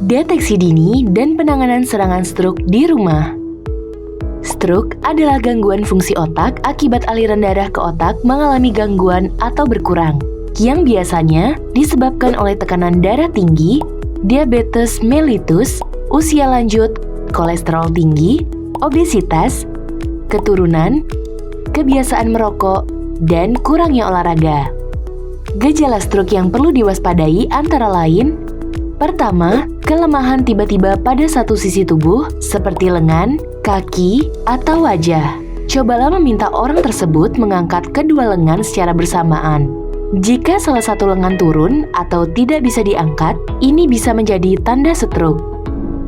Deteksi dini dan penanganan serangan stroke di rumah. Stroke adalah gangguan fungsi otak akibat aliran darah ke otak mengalami gangguan atau berkurang, yang biasanya disebabkan oleh tekanan darah tinggi, diabetes mellitus, usia lanjut, kolesterol tinggi, obesitas, keturunan, kebiasaan merokok, dan kurangnya olahraga. Gejala stroke yang perlu diwaspadai antara lain: pertama, kelemahan tiba-tiba pada satu sisi tubuh seperti lengan, kaki, atau wajah. Cobalah meminta orang tersebut mengangkat kedua lengan secara bersamaan. Jika salah satu lengan turun atau tidak bisa diangkat, ini bisa menjadi tanda stroke.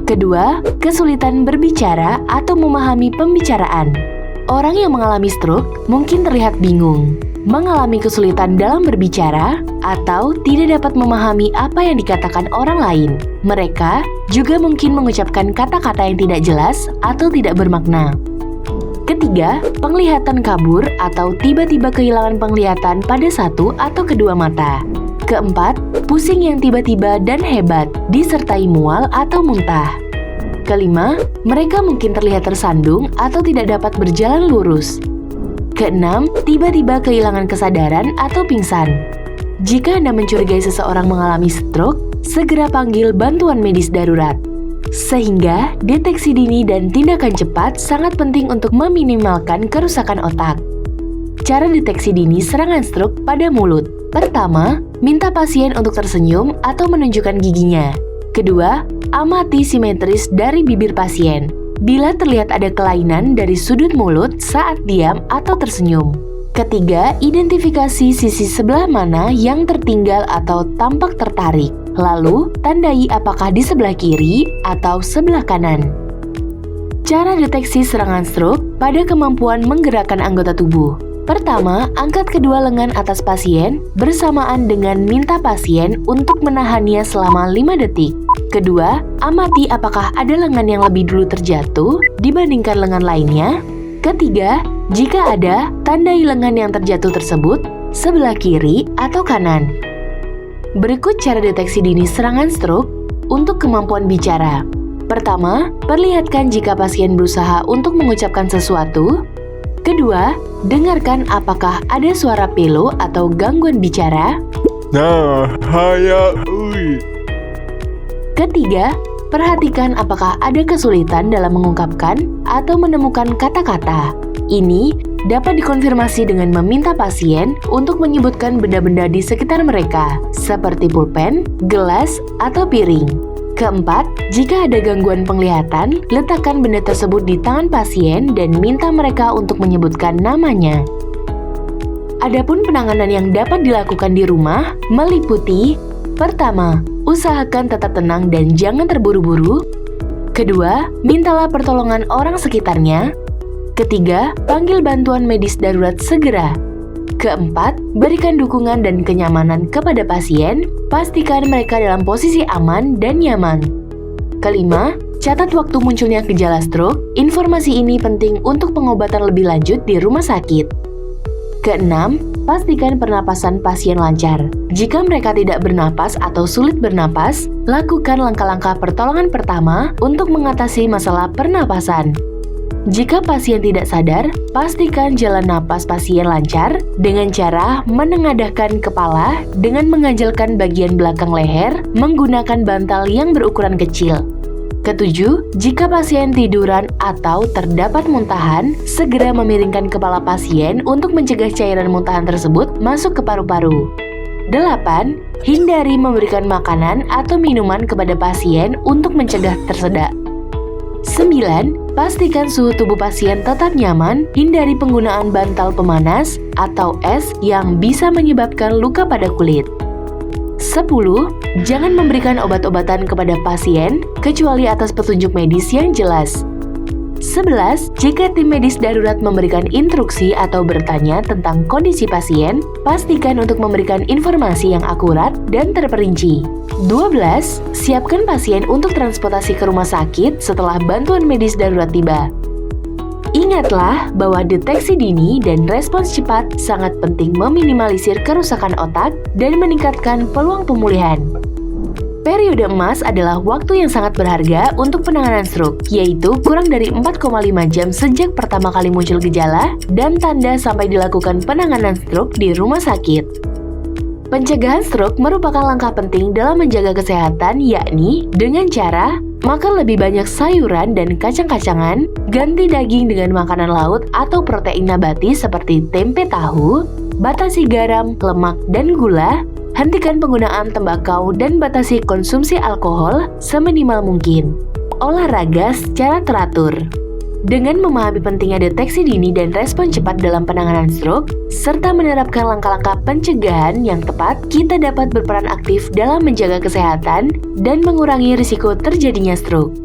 Kedua, kesulitan berbicara atau memahami pembicaraan. Orang yang mengalami stroke mungkin terlihat bingung, mengalami kesulitan dalam berbicara, atau tidak dapat memahami apa yang dikatakan orang lain. Mereka juga mungkin mengucapkan kata-kata yang tidak jelas atau tidak bermakna. Ketiga, penglihatan kabur atau tiba-tiba kehilangan penglihatan pada satu atau kedua mata. Keempat, pusing yang tiba-tiba dan hebat, disertai mual atau muntah. Kelima, mereka mungkin terlihat tersandung atau tidak dapat berjalan lurus. Keenam, tiba-tiba kehilangan kesadaran atau pingsan. Jika Anda mencurigai seseorang mengalami stroke, segera panggil bantuan medis darurat. Sehingga, deteksi dini dan tindakan cepat sangat penting untuk meminimalkan kerusakan otak. Cara deteksi dini serangan stroke pada mulut. Pertama, minta pasien untuk tersenyum atau menunjukkan giginya. Kedua, amati simetris dari bibir pasien. Bila terlihat ada kelainan dari sudut mulut saat diam atau tersenyum. Ketiga, identifikasi sisi sebelah mana yang tertinggal atau tampak tertarik. Lalu, tandai apakah di sebelah kiri atau sebelah kanan. Cara deteksi serangan stroke pada kemampuan menggerakkan anggota tubuh. Pertama, angkat kedua lengan atas pasien bersamaan dengan minta pasien untuk menahannya selama 5 detik. Kedua, amati apakah ada lengan yang lebih dulu terjatuh dibandingkan lengan lainnya. Ketiga, jika ada, tandai lengan yang terjatuh tersebut sebelah kiri atau kanan. Berikut cara deteksi dini serangan stroke untuk kemampuan bicara. Pertama, perlihatkan jika pasien berusaha untuk mengucapkan sesuatu. Kedua, dengarkan apakah ada suara pelo atau gangguan bicara. Ketiga, perhatikan apakah ada kesulitan dalam mengungkapkan atau menemukan kata-kata. Ini dapat dikonfirmasi dengan meminta pasien untuk menyebutkan benda-benda di sekitar mereka, seperti pulpen, gelas, atau piring. Keempat, jika ada gangguan penglihatan, letakkan benda tersebut di tangan pasien dan minta mereka untuk menyebutkan namanya. Adapun penanganan yang dapat dilakukan di rumah meliputi: pertama, usahakan tetap tenang dan jangan terburu-buru. Kedua, mintalah pertolongan orang sekitarnya. Ketiga, panggil bantuan medis darurat segera. Keempat, berikan dukungan dan kenyamanan kepada pasien. Pastikan mereka dalam posisi aman dan nyaman. Kelima, catat waktu munculnya gejala stroke. Informasi ini penting untuk pengobatan lebih lanjut di rumah sakit. Keenam, pastikan pernapasan pasien lancar. Jika mereka tidak bernapas atau sulit bernapas, lakukan langkah-langkah pertolongan pertama untuk mengatasi masalah pernapasan. Jika pasien tidak sadar, pastikan jalan napas pasien lancar dengan cara menengadahkan kepala dengan menganjalkan bagian belakang leher menggunakan bantal yang berukuran kecil. Ketujuh, jika pasien tiduran atau terdapat muntahan, segera memiringkan kepala pasien untuk mencegah cairan muntahan tersebut masuk ke paru-paru. 8. Hindari memberikan makanan atau minuman kepada pasien untuk mencegah tersedak. 9. Pastikan suhu tubuh pasien tetap nyaman, hindari penggunaan bantal pemanas atau es yang bisa menyebabkan luka pada kulit. 10. Jangan memberikan obat-obatan kepada pasien kecuali atas petunjuk medis yang jelas. 11. Jika tim medis darurat memberikan instruksi atau bertanya tentang kondisi pasien, pastikan untuk memberikan informasi yang akurat dan terperinci. 12. Siapkan pasien untuk transportasi ke rumah sakit setelah bantuan medis darurat tiba. Ingatlah bahwa deteksi dini dan respons cepat sangat penting meminimalisir kerusakan otak dan meningkatkan peluang pemulihan. Periode emas adalah waktu yang sangat berharga untuk penanganan stroke, yaitu kurang dari 4,5 jam sejak pertama kali muncul gejala dan tanda sampai dilakukan penanganan stroke di rumah sakit. Pencegahan stroke merupakan langkah penting dalam menjaga kesehatan, yakni dengan cara makan lebih banyak sayuran dan kacang-kacangan, ganti daging dengan makanan laut atau protein nabati seperti tempe tahu, batasi garam, lemak, dan gula, hentikan penggunaan tembakau dan batasi konsumsi alkohol seminimal mungkin. Olahraga secara teratur. Dengan memahami pentingnya deteksi dini dan respon cepat dalam penanganan stroke, serta menerapkan langkah-langkah pencegahan yang tepat, kita dapat berperan aktif dalam menjaga kesehatan dan mengurangi risiko terjadinya stroke.